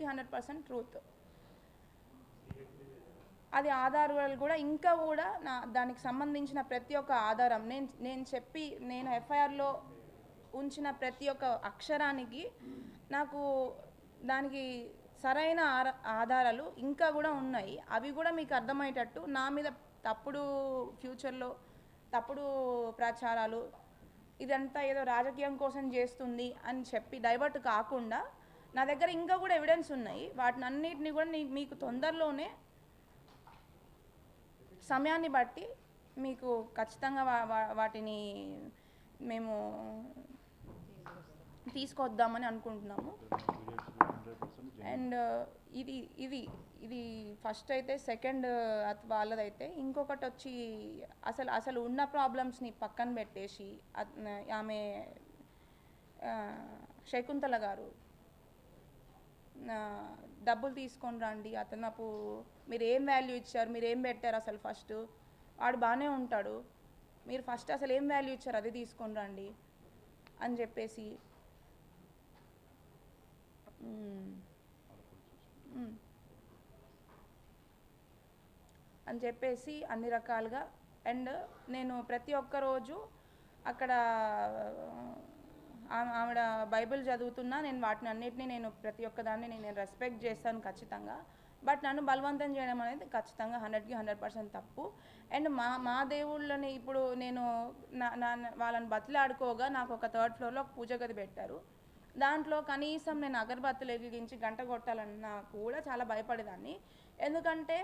100% truth. అది ఆధారాలు కూడా ఇంకా కూడా దానికి సంబంధించిన ప్రతి ఒక్క ఆధారం నేను ఎఫ్ఐఆర్లో ఉంచిన ప్రతి ఒక్క అక్షరానికి నాకు దానికి సరైన ఆధారాలు ఇంకా కూడా ఉన్నాయి. అవి కూడా మీకు అర్థమయ్యేటట్టు నా మీద ఫ్యూచర్లో తప్పుడు ప్రచారాలు ఇదంతా ఏదో రాజకీయం కోసం చేస్తుంది అని చెప్పి డైవర్ట్ కాకుండా నా దగ్గర ఇంకా కూడా ఎవిడెన్స్ ఉన్నాయి. వాటిని అన్నిటిని కూడా మీకు తొందరలోనే సమయాన్ని బట్టి మీకు ఖచ్చితంగా వాటిని మేము తీసుకొద్దామని అనుకుంటున్నాము. అండ్ ఇది ఫస్ట్ అయితే. సెకండ్ వాళ్ళదైతే ఇంకొకటి వచ్చి అసలు ఉన్న ప్రాబ్లమ్స్ని పక్కన పెట్టేసి ఆమె శకుంతల గారు డబ్బులు తీసుకొని రండి, అతనపు మీరు ఏం వాల్యూ ఇచ్చారు, మీరు ఏం పెట్టారు, అసలు ఫస్ట్ వాడు బాగానే ఉంటాడు, మీరు ఫస్ట్ అసలు ఏం వాల్యూ ఇచ్చారు అది తీసుకొని రండి అని చెప్పేసి అన్ని రకాలుగా. అండ్ నేను ప్రతి ఒక్క రోజు అక్కడ ఆవిడ బైబిల్ చదువుతున్నా, నేను వాటిని అన్నిటినీ నేను ప్రతి ఒక్కదాన్ని నేను రెస్పెక్ట్ చేస్తాను ఖచ్చితంగా. బట్ నన్ను బలవంతం చేయడం అనేది ఖచ్చితంగా 100కి 100% తప్పు. అండ్ మా దేవుళ్ళని ఇప్పుడు నేను వాళ్ళని బతిలాడుకోగా నాకు ఒక 3rd ఫ్లోర్లో ఒక పూజ గది పెట్టారు. దాంట్లో కనీసం నేను అగరబత్తులు వెలిగించి గంట కొట్టాలన్నా కూడా చాలా భయపడేదాన్ని. ఎందుకంటే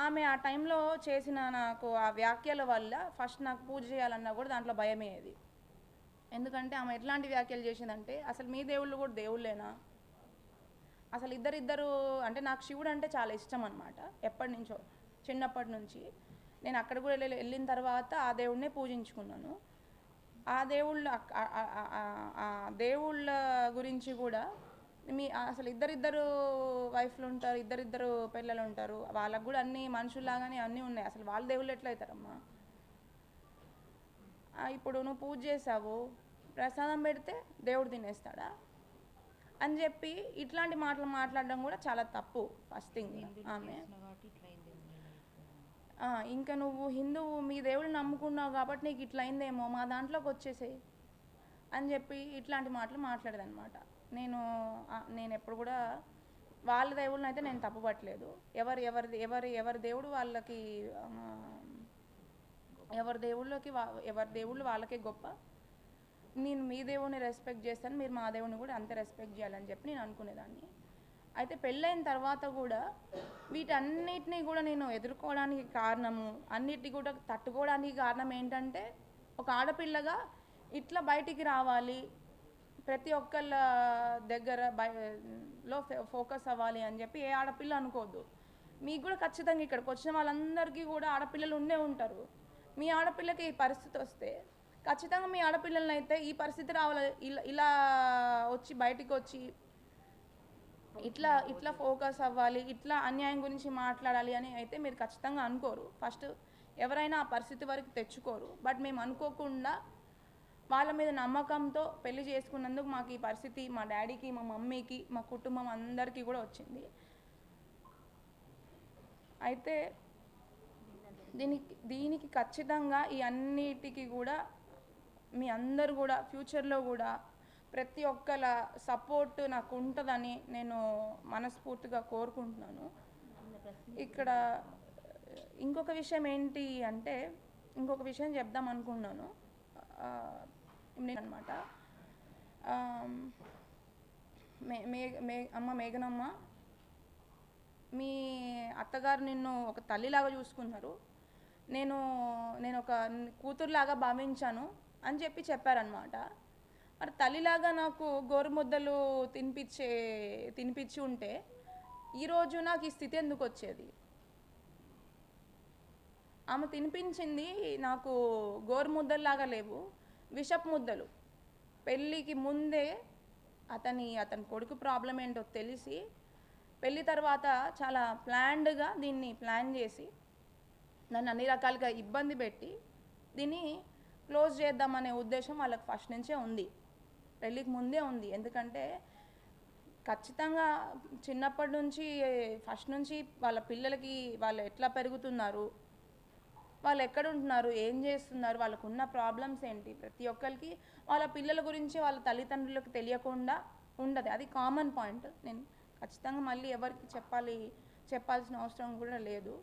ఆమె ఆ టైంలో చేసిన నాకు ఆ వ్యాఖ్యల వల్ల ఫస్ట్ నాకు పూజ చేయాలన్నా కూడా దాంట్లో భయమేది. ఎందుకంటే ఆమె ఎట్లాంటి వ్యాఖ్యలు చేసిందంటే, అసలు మీ దేవుళ్ళు కూడా దేవుళ్ళేనా, అసలు ఇద్దరు అంటే నాకు శివుడు అంటే చాలా ఇష్టం అనమాట. ఎప్పటి నుంచో చిన్నప్పటి నుంచి నేను అక్కడ కూడా వెళ్ళిన తర్వాత ఆ దేవుడినే పూజించుకున్నాను. ఆ దేవుళ్ళ గురించి కూడా అసలు ఇద్దరు వైఫ్లు ఉంటారు, ఇద్దరు పిల్లలు ఉంటారు, వాళ్ళకు కూడా అన్ని మనుషుల్లాగానే అన్నీ ఉన్నాయి. అసలు వాళ్ళ దేవుళ్ళు ఎట్లయితారమ్మా? ఇప్పుడు నువ్వు పూజ చేసావు, ప్రసాదం పెడితే దేవుడు తినేస్తాడా అని చెప్పి ఇట్లాంటి మాటలు మాట్లాడడం కూడా చాలా తప్పు. ఫస్ట్ థింగ్ ఆమె ఇంకా నువ్వు హిందువు, మీ దేవుళ్ళు నమ్ముకున్నావు కాబట్టి నీకు ఇట్లా అయిందేమో, మా దాంట్లోకి వచ్చేసేయి అని చెప్పి ఇట్లాంటి మాటలు మాట్లాడేదన్నమాట. నేను ఎప్పుడు కూడా వాళ్ళ దేవుళ్ళని అయితే నేను తప్పుపట్టలేదు. ఎవరి దేవుడు వాళ్ళకి, ఎవరి దేవుళ్ళు వాళ్ళకే గొప్ప. నేను మీ దేవుడిని రెస్పెక్ట్ చేస్తాను, మీరు మా దేవుడిని కూడా అంతే రెస్పెక్ట్ చేయాలని చెప్పి నేను అనుకునేదాన్ని. అయితే పెళ్ళైన తర్వాత కూడా వీటన్నిటినీ కూడా నేను ఎదుర్కోవడానికి కారణము, అన్నిటినీ కూడా తట్టుకోవడానికి కారణం ఏంటంటే, ఒక ఆడపిల్లగా ఇట్లా బయటికి రావాలి, ప్రతి ఒక్కళ్ళ దగ్గరలో ఫోకస్ అవ్వాలి అని చెప్పి ఏ ఆడపిల్ల అనుకోవద్దు. మీకు కూడా ఖచ్చితంగా ఇక్కడికి వచ్చిన వాళ్ళందరికీ కూడా ఆడపిల్లలు ఉంటారు. మీ ఆడపిల్లకి ఈ పరిస్థితి వస్తే ఖచ్చితంగా మీ ఆడపిల్లలని అయితే ఈ పరిస్థితి రావాలి, ఇలా వచ్చి బయటికి వచ్చి ఇట్లా ఫోకస్ అవ్వాలి, ఇట్లా అన్యాయం గురించి మాట్లాడాలి అని అయితే మీరు ఖచ్చితంగా అనుకోరు. ఫస్ట్ ఎవరైనా ఆ పరిస్థితి వరకు తెచ్చుకోరు. బట్ మేము అనుకోకుండా వాళ్ళ మీద నమ్మకంతో పెళ్లి చేసుకున్నందుకు మాకు ఈ పరిస్థితి మా డాడీకి, మా మమ్మీకి, మా కుటుంబం అందరికీ కూడా వచ్చింది. అయితే దీనికి ఖచ్చితంగా ఈ అన్నిటికీ కూడా మీ అందరు కూడా ఫ్యూచర్లో కూడా ప్రతి ఒక్కల సపోర్ట్ నాకు ఉంటుందని నేను మనస్ఫూర్తిగా కోరుకుంటున్నాను. ఇక్కడ ఇంకొక విషయం ఏంటి అంటే, ఇంకొక విషయం చెప్దాం అనుకున్నాను అనమాట. అమ్మ మేఘనమ్మ, మీ అత్తగారు నిన్ను ఒక తల్లిలాగా చూసుకున్నారు, నేను ఒక కూతురులాగా భావించాను అని చెప్పారనమాట. మరి తల్లిలాగా నాకు గోరుముద్దలు తినిపించి ఉంటే ఈరోజు నాకు ఈ స్థితి ఎందుకు వచ్చేది? ఆమె తినిపించింది నాకు గోరుముద్దల్లాగా లేవు, విషపు ముద్దలు. పెళ్ళికి ముందే అతని కొడుకు ప్రాబ్లం ఏంటో తెలిసి పెళ్ళి తర్వాత చాలా ప్లాన్డ్గా దీన్ని ప్లాన్ చేసి నన్ను అన్ని రకాలుగా ఇబ్బంది పెట్టి దీన్ని క్లోజ్ చేద్దామనే ఉద్దేశం వాళ్ళకి ఫస్ట్ నుంచే ఉంది, పెళ్ళికి ముందే ఉంది. ఎందుకంటే ఖచ్చితంగా చిన్నప్పటి నుంచి ఫస్ట్ నుంచి వాళ్ళ పిల్లలకి వాళ్ళు ఎట్లా పెరుగుతున్నారు, వాళ్ళు ఎక్కడ ఉంటున్నారు, ఏం చేస్తున్నారు, వాళ్ళకున్న ప్రాబ్లమ్స్ ఏంటి, ప్రతి ఒక్కరికి వాళ్ళ పిల్లల గురించి వాళ్ళ తల్లిదండ్రులకు తెలియకుండా ఉండదు. అది కామన్ పాయింట్. నేను ఖచ్చితంగా మళ్ళీ ఎవరికి చెప్పాల్సిన అవసరం కూడా లేదు.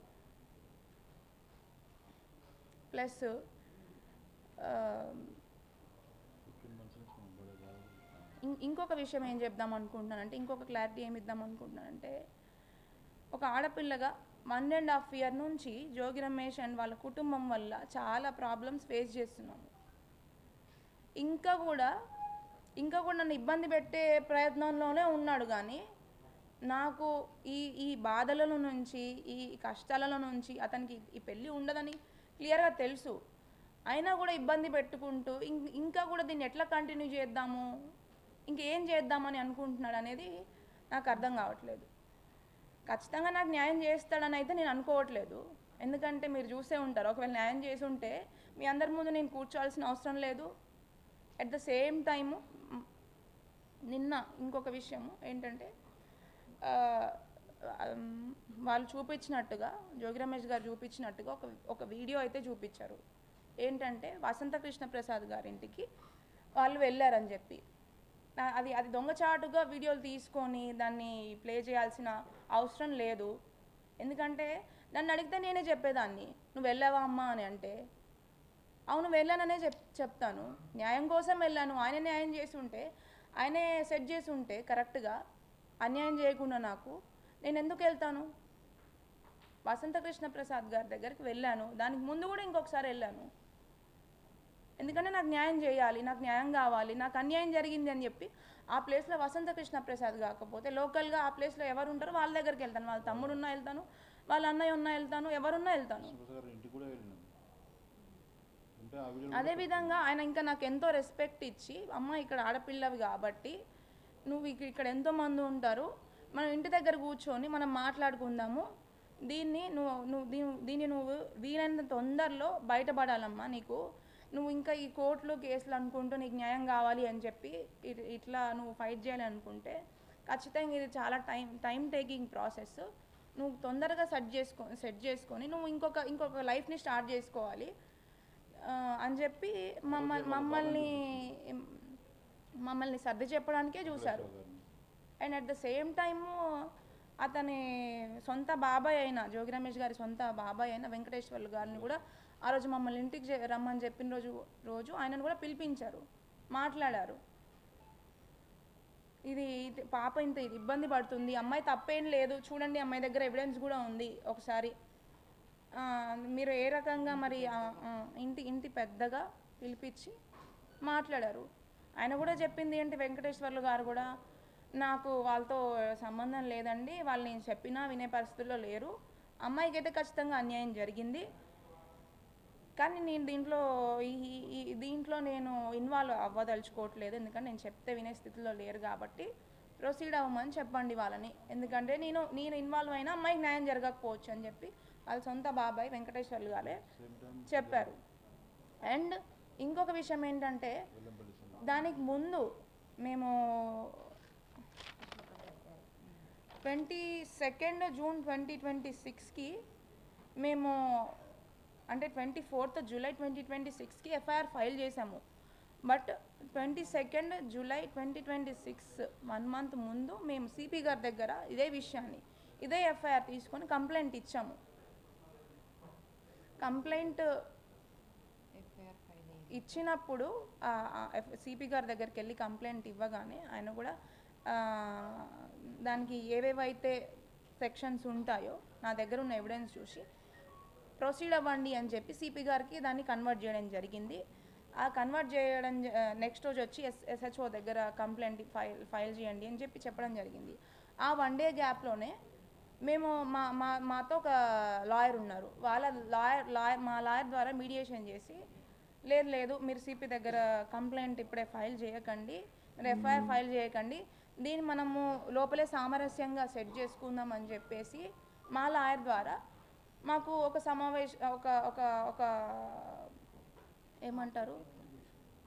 ప్లస్ ఇంకొక విషయం ఏం చెప్దాం అనుకుంటున్నానంటే, ఇంకొక క్లారిటీ ఏమి ఇద్దాం అనుకుంటున్నానంటే, ఒక ఆడపిల్లగా 1.5 year నుంచి జోగి రమేష్ అండ్ వాళ్ళ కుటుంబం వల్ల చాలా ప్రాబ్లమ్స్ ఫేస్ చేస్తున్నాము. ఇంకా కూడా నన్ను ఇబ్బంది పెట్టే ప్రయత్నంలోనే ఉన్నాడు. కానీ నాకు ఈ బాధల నుంచి, ఈ కష్టాల నుంచి అతనికి ఈ పెళ్ళి ఉండదని క్లియర్గా తెలుసు. అయినా కూడా ఇబ్బంది పెట్టుకుంటూ ఇంకా కూడా దీన్ని ఎట్లా కంటిన్యూ చేద్దాము, ఇంకేం చేద్దామని అనుకుంటున్నాడు అనేది నాకు అర్థం కావట్లేదు. ఖచ్చితంగా నాకు న్యాయం చేస్తాడని అయితే నేను అనుకోవట్లేదు. ఎందుకంటే మీరు చూసే ఉంటారు, ఒకవేళ న్యాయం చేసి ఉంటే మీ అందరి ముందు నేను కూర్చోవాల్సిన అవసరం లేదు. అట్ ద సేమ్ టైము నిన్న ఇంకొక విషయం ఏంటంటే, వాళ్ళు చూపించినట్టుగా, జోగి రమేష్ గారు చూపించినట్టుగా ఒక వీడియో అయితే చూపించారు. ఏంటంటే వసంత కృష్ణ ప్రసాద్ గారింటికి వాళ్ళు వెళ్ళారని చెప్పి, అది దొంగచాటుగా వీడియోలు తీసుకొని దాన్ని ప్లే చేయాల్సిన అవసరం లేదు. ఎందుకంటే నన్ను అడిగితే నేనే చెప్పేదాన్ని, నువ్వు వెళ్ళావా అమ్మా అని. అంటే అవును వెళ్ళాననే చెప్తాను. న్యాయం కోసం వెళ్ళాను. ఆయన న్యాయం చేసి ఉంటే, ఆయనే సెట్ చేసి ఉంటే కరెక్ట్గా, అన్యాయం చేయకుండా నాకు, నేను ఎందుకు వెళ్తాను? వసంత కృష్ణ ప్రసాద్ గారి దగ్గరికి వెళ్ళాను. దానికి ముందు కూడా ఇంకొకసారి వెళ్ళాను. ఎందుకంటే నాకు న్యాయం చేయాలి, నాకు న్యాయం కావాలి, నాకు అన్యాయం జరిగింది అని చెప్పి ఆ ప్లేస్లో వసంత కృష్ణ ప్రసాద్ కాకపోతే లోకల్గా ఆ ప్లేస్లో ఎవరు ఉంటారో వాళ్ళ దగ్గరికి వెళ్తాను. వాళ్ళ తమ్ముడు ఉన్నా వెళ్తాను, వాళ్ళ అన్నయ్య ఉన్నా వెళ్తాను, ఎవరున్నా వెళ్తాను. అదేవిధంగా ఆయన ఇంకా నాకు ఎంతో రెస్పెక్ట్ ఇచ్చి, అమ్మ ఇక్కడ ఆడపిల్లవి కాబట్టి నువ్వు ఇక్కడ ఎంతోమంది ఉంటారు, మనం ఇంటి దగ్గర కూర్చొని మనం మాట్లాడుకుందాము, దీన్ని నువ్వు వీలైనంత తొందరలో బయటపడాలమ్మా, నువ్వు ఇంకా ఈ కోర్టులు కేసులు అనుకుంటూ నీకు న్యాయం కావాలి అని చెప్పి ఇట్లా నువ్వు ఫైట్ చేయాలి అనుకుంటే ఖచ్చితంగా ఇది చాలా టైం టేకింగ్ ప్రాసెస్. నువ్వు తొందరగా సెట్ చేసుకొని నువ్వు ఇంకొక లైఫ్ని స్టార్ట్ చేసుకోవాలి అని చెప్పి మమ్మల్ని సర్ది చెప్పడానికే చూశారు. And at the same time అతని సొంత బాబాయ్ అయిన, జోగి రమేష్ గారి సొంత బాబాయ్ అయిన వెంకటేశ్వర్లు గారిని కూడా ఆ రోజు మమ్మల్ని ఇంటికి రమ్మని చెప్పిన రోజు ఆయనను కూడా పిలిపించారు, మాట్లాడారు. ఇది పాప ఇంత ఇబ్బంది పడుతుంది, అమ్మాయి తప్పేం లేదు, చూడండి అమ్మాయి దగ్గర ఎవిడెన్స్ కూడా ఉంది, ఒకసారి మీరు ఏ రకంగా మరి ఇంటి పెద్దగా పిలిపించి మాట్లాడారు. ఆయన కూడా చెప్పింది ఏంటి, వెంకటేశ్వర్లు గారు కూడా, నాకు వాళ్ళతో సంబంధం లేదండి, వాళ్ళు నేను చెప్పినా వినే పరిస్థితుల్లో లేరు, అమ్మాయికి అయితే ఖచ్చితంగా అన్యాయం జరిగింది, కానీ నేను దీంట్లో నేను ఇన్వాల్వ్ అవ్వదలుచుకోవట్లేదు, ఎందుకంటే నేను చెప్తే వినే స్థితిలో లేరు కాబట్టి ప్రొసీడ్ అవ్వమని చెప్పండి వాళ్ళని, ఎందుకంటే నేను ఇన్వాల్వ్ అయినా అమ్మాయికి న్యాయం జరగకపోవచ్చు అని చెప్పి వాళ్ళ సొంత బాబాయ్ వెంకటేశ్వర్లు గారే చెప్పారు. అండ్ ఇంకొక విషయం ఏంటంటే, దానికి ముందు మేము 22 June 2026కి మేము, అంటే 24th July 2026కి ఎఫ్ఐఆర్ ఫైల్ చేసాము. బట్ 22 July 2026 1 month ముందు మేము సిపి గారి దగ్గర ఇదే ఎఫ్ఐఆర్ తీసుకొని కంప్లైంట్ ఇచ్చాము. కంప్లైంట్ ఇచ్చినప్పుడు సిపి గారి దగ్గరికి వెళ్ళి కంప్లైంట్ ఇవ్వగానే ఆయన కూడా దానికి ఏవేవైతే సెక్షన్స్ ఉంటాయో నా దగ్గర ఉన్న ఎవిడెన్స్ చూసి ప్రొసీడ్ అవ్వండి అని చెప్పి సిపి గారికి దాన్ని కన్వర్ట్ చేయడం జరిగింది. ఆ కన్వర్ట్ చేయడం నెక్స్ట్ రోజు వచ్చి SHO దగ్గర కంప్లైంట్ ఫైల్ చేయండి అని చెప్పడం జరిగింది. ఆ 1 day గ్యాప్లోనే మేము మాతో ఒక లాయర్ ఉన్నారు, మా లాయర్ ద్వారా మీడియేషన్ చేసి, లేదు మీరు సిపి దగ్గర కంప్లైంట్ ఇప్పుడే ఫైల్ చేయకండి, మీరు ఎఫ్ఐఆర్ ఫైల్ చేయకండి, దీన్ని మనము లోపలే సామరస్యంగా సెట్ చేసుకుందాం అని చెప్పేసి మా లాయర్ ద్వారా మాకు ఒక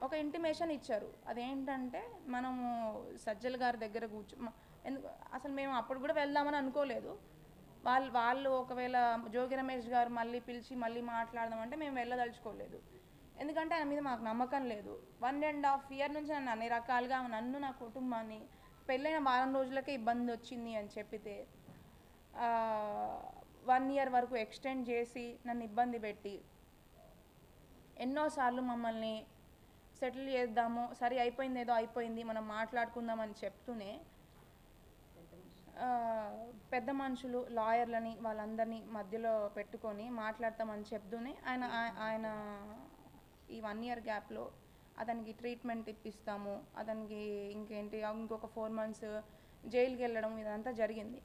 ఒక ఇంటిమేషన్ ఇచ్చారు. అదేంటంటే, మనము సజ్జల గారి దగ్గర ఎందుకు అసలు మేము అప్పుడు కూడా వెళ్దామని అనుకోలేదు. వాళ్ళు ఒకవేళ జోగి రమేష్ గారు మళ్ళీ పిలిచి మళ్ళీ మాట్లాడదామంటే మేము వెళ్ళదలుచుకోలేదు. ఎందుకంటే ఆయన మీద మాకు నమ్మకం లేదు. 1.5 year నుంచి నన్ను అన్ని రకాలుగా నన్ను నా కుటుంబాన్ని పెళ్ళైన వారం రోజులకే ఇబ్బంది వచ్చింది అని చెప్పితే 1 year వరకు ఎక్స్టెండ్ చేసి నన్ను ఇబ్బంది పెట్టి ఎన్నోసార్లు మమ్మల్ని సెటిల్ చేద్దాము, సరే అయిపోయింది ఏదో అయిపోయింది మనం మాట్లాడుకుందామని చెప్తూనే పెద్ద మనుషులు లాయర్లని వాళ్ళందరినీ మధ్యలో పెట్టుకొని మాట్లాడతామని చెప్తూనే ఆయన ఈ 1 year గ్యాప్లో అతనికి ట్రీట్మెంట్ ఇప్పిస్తాము, అతనికి ఇంకొక 4 months జైలుకి వెళ్ళడం ఇదంతా జరిగింది.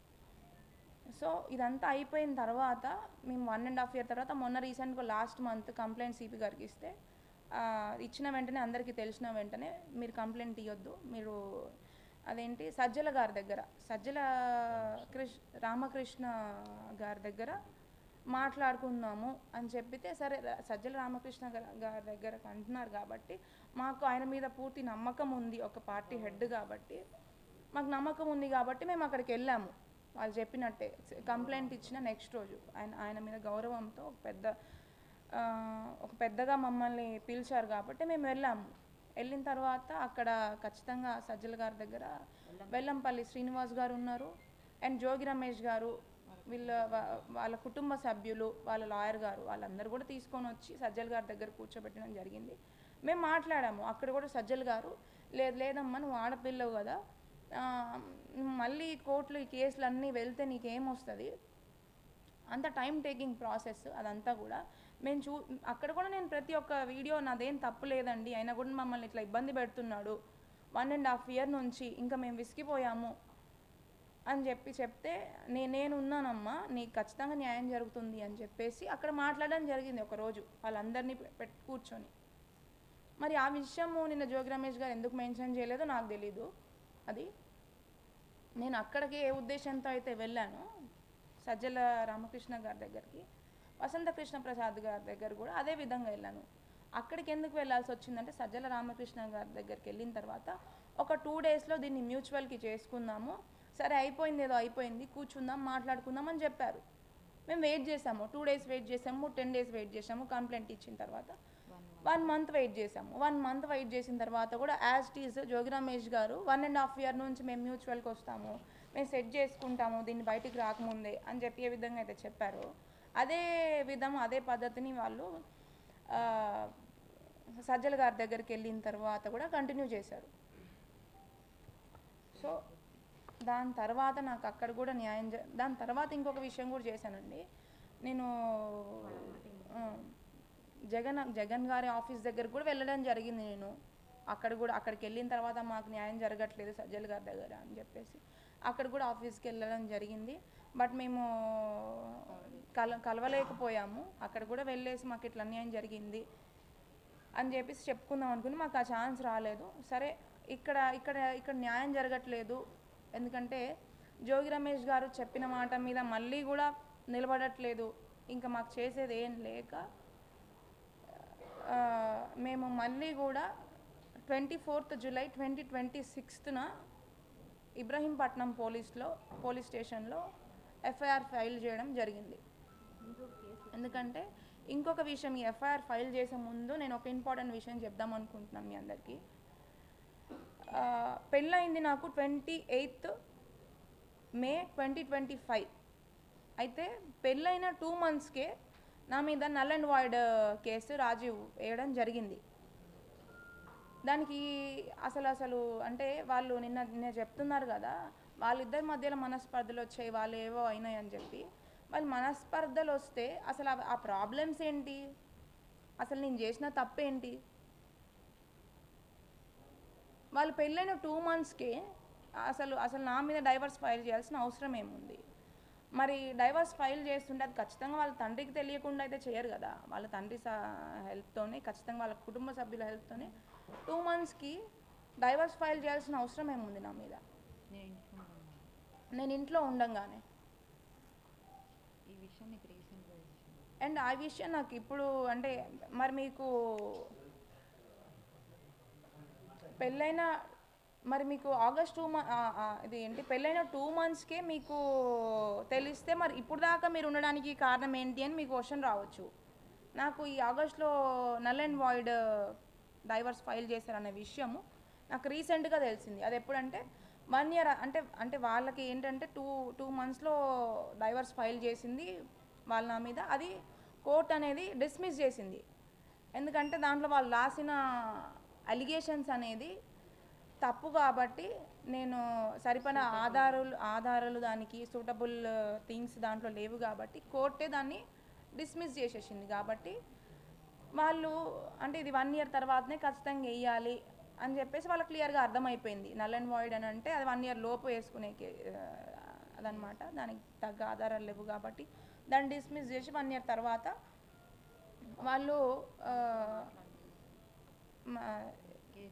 సో ఇదంతా అయిపోయిన తర్వాత మేము 1.5 year తర్వాత మొన్న రీసెంట్గా లాస్ట్ మంత్ కంప్లైంట్ సిపి గారికి ఇస్తే ఇచ్చిన వెంటనే అందరికీ తెలిసిన వెంటనే మీరు కంప్లైంట్ ఇవ్వద్దు, మీరు అదేంటి సజ్జల గారి దగ్గర రామకృష్ణ గారి దగ్గర మాట్లాడుకుందాము అని చెప్పితే సరే సజ్జల రామకృష్ణ గారి దగ్గర అంటున్నారు కాబట్టి మాకు ఆయన మీద పూర్తి నమ్మకం ఉంది, ఒక పార్టీ హెడ్ కాబట్టి మాకు నమ్మకం ఉంది కాబట్టి మేము అక్కడికి వెళ్ళాము. వాళ్ళు చెప్పినట్టే కంప్లైంట్ ఇచ్చిన నెక్స్ట్ రోజు ఆయన మీద గౌరవంతో ఒక పెద్దగా మమ్మల్ని పిలిచారు కాబట్టి మేము వెళ్ళాము. వెళ్ళిన తర్వాత అక్కడ ఖచ్చితంగా సజ్జల గారి దగ్గర వెల్లంపల్లి శ్రీనివాస్ గారు ఉన్నారు అండ్ జోగి రమేష్ గారు, వాళ్ళ కుటుంబ సభ్యులు, వాళ్ళ లాయర్ గారు వాళ్ళందరూ కూడా తీసుకొని వచ్చి సజ్జల గారి దగ్గర కూర్చోబెట్టడం జరిగింది. మేము మాట్లాడాము. అక్కడ కూడా సజ్జల గారు లేదమ్మా నువ్వు ఆడపిల్లవు కదా, మళ్ళీ కోర్టులు ఈ కేసులు అన్నీ వెళ్తే నీకేమొస్తుంది, అంత టైం టేకింగ్ ప్రాసెస్ అదంతా కూడా మేము అక్కడ కూడా నేను ప్రతి ఒక్క వీడియో నాదేం తప్పు లేదండి, అయినా కూడా మమ్మల్ని ఇట్లా ఇబ్బంది పెడుతున్నాడు 1.5 year నుంచి, ఇంకా మేము విసిగిపోయాము అని చెప్తే నేను ఉన్నానమ్మా, నీకు ఖచ్చితంగా న్యాయం జరుగుతుంది అని చెప్పేసి అక్కడ మాట్లాడడం జరిగింది ఒకరోజు వాళ్ళందరినీ కూర్చొని. మరి ఆ విషయము నిన్న జోగి రమేష్ గారు ఎందుకు మెన్షన్ చేయలేదో నాకు తెలీదు. అది నేను అక్కడికి ఏ ఉద్దేశంతో అయితే వెళ్ళాను సజ్జల రామకృష్ణ గారి దగ్గరికి, వసంత కృష్ణ ప్రసాద్ గారి దగ్గర కూడా అదే విధంగా వెళ్ళాను. అక్కడికి ఎందుకు వెళ్ళాల్సి వచ్చిందంటే సజ్జల రామకృష్ణ గారి దగ్గరికి వెళ్ళిన తర్వాత ఒక 2 daysలో దీన్ని మ్యూచువల్కి చేసుకుందాము, సరే అయిపోయింది ఏదో అయిపోయింది కూర్చుందాం మాట్లాడుకుందాం అని చెప్పారు. మేము వెయిట్ చేసాము, 2 days వెయిట్ చేసాము, 10 days వెయిట్ చేసాము. కంప్లైంట్ ఇచ్చిన తర్వాత 1 month వెయిట్ చేసాము. 1 month వెయిట్ చేసిన తర్వాత కూడా as it is Jogi Ramesh గారు 1.5 year నుంచి మేము మ్యూచువల్కి వస్తాము, మేము సెట్ చేసుకుంటాము దీన్ని బయటికి రాకముందే అని చెప్పి ఏ విధంగా అయితే చెప్పారో అదే పద్ధతిని వాళ్ళు సజ్జల గారి దగ్గరికి వెళ్ళిన తర్వాత కూడా కంటిన్యూ చేశారు. సో దాని తర్వాత నాకు అక్కడ కూడా దాని తర్వాత ఇంకొక విషయం కూడా చేశానండి. నేను జగన్ గారి ఆఫీస్ దగ్గర కూడా వెళ్ళడం జరిగింది. నేను అక్కడికి వెళ్ళిన తర్వాత మాకు న్యాయం జరగట్లేదు సజ్జల గారి దగ్గర అని చెప్పేసి అక్కడ కూడా ఆఫీస్కి వెళ్ళడం జరిగింది. బట్ మేము కలవలేకపోయాము. అక్కడ కూడా వెళ్ళేసి మాకు ఇట్లా అన్యాయం జరిగింది అని చెప్పేసి చెప్పుకుందాం అనుకుని మాకు ఆ ఛాన్స్ రాలేదు. సరే ఇక్కడ న్యాయం జరగట్లేదు, ఎందుకంటే జోగి రమేష్ గారు చెప్పిన మాట మీద మళ్ళీ కూడా నిలబడట్లేదు, ఇంకా మాకు చేసేది ఏం లేక మేము మళ్ళీ కూడా 24th July 2026న ఇబ్రహీంపట్నం పోలీస్ స్టేషన్లో ఎఫ్ఐఆర్ ఫైల్ చేయడం జరిగింది. ఎందుకంటే ఇంకొక విషయం, ఈ ఎఫ్ఐఆర్ ఫైల్ చేసే ముందు నేను ఒక ఇంపార్టెంట్ విషయం చెప్దాం అనుకుంటున్నాను మీ అందరికీ. పెళ్ళయింది నాకు 28th May 2025. అయితే పెళ్ళైన 2 monthsకే నా మీద నల్ అండ్ వాయిడ్ కేసు రాజీవ్ వేయడం జరిగింది. దానికి అసలు అంటే వాళ్ళు నిన్న చెప్తున్నారు కదా, వాళ్ళిద్దరి మధ్యలో మనస్పర్ధలు వచ్చాయి, వాళ్ళు ఏవో అయినాయి అని చెప్పి. వాళ్ళు మనస్పర్ధలు వస్తే అసలు ఆ ప్రాబ్లమ్స్ ఏంటి, అసలు నేను చేసిన తప్పేంటి? వాళ్ళు పెళ్ళైన 2 monthsకే అసలు నా మీద డైవర్స్ ఫైల్ చేయాల్సిన అవసరం ఏముంది? మరి డైవర్స్ ఫైల్ చేస్తుంటే అది ఖచ్చితంగా వాళ్ళ తండ్రికి తెలియకుండా అయితే చేయరు కదా. వాళ్ళ తండ్రి హెల్ప్తోనే, ఖచ్చితంగా వాళ్ళ కుటుంబ సభ్యుల హెల్ప్తోనే 2 monthsకి డైవర్స్ ఫైల్ చేయాల్సిన అవసరం ఏముంది నా మీద? నేను ఇంట్లో ఉండంగానే. అండ్ ఆ విషయం నాకు ఇప్పుడు అంటే మరి మీకు పెళ్ళైన మరి మీకు ఆగస్ట్ ఇది ఏంటి పెళ్ళైన 2 మంత్స్కే మీకు తెలిస్తే మరి ఇప్పుడు దాకా మీరు ఉండడానికి కారణం ఏంటి అని మీకు క్వశ్చన్ రావచ్చు. నాకు ఈ ఆగస్ట్లో null and void divorce file చేశారనే విషయము నాకు రీసెంట్గా తెలిసింది. అది ఎప్పుడంటే 1 year అంటే వాళ్ళకి ఏంటంటే టూ మంత్స్లో డైవర్స్ ఫైల్ చేసింది వాళ్ళ నా మీద. అది కోర్ట్ అనేది డిస్మిస్ చేసింది. ఎందుకంటే దాంట్లో వాళ్ళు రాసిన అలిగేషన్స్ అనేది తప్పు కాబట్టి, నేను సరిపడ ఆధారాలు దానికి సూటబుల్ థింగ్స్ దాంట్లో లేవు కాబట్టి కోర్టే దాన్ని డిస్మిస్ చేసేసింది. కాబట్టి వాళ్ళు అంటే ఇది 1 year తర్వాతనే ఖచ్చితంగా వేయాలి అని చెప్పేసి వాళ్ళకి క్లియర్గా అర్థమైపోయింది. నల్ అండ్ వాయిడ్ అని అంటే అది 1 year లోపు వేసుకునే అదనమాట. దానికి తగ్గ ఆధారాలు లేవు కాబట్టి దాన్ని డిస్మిస్ చేసి 1 year తర్వాత వాళ్ళు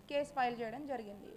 కేసు ఫైల్ చేయడం జరిగింది.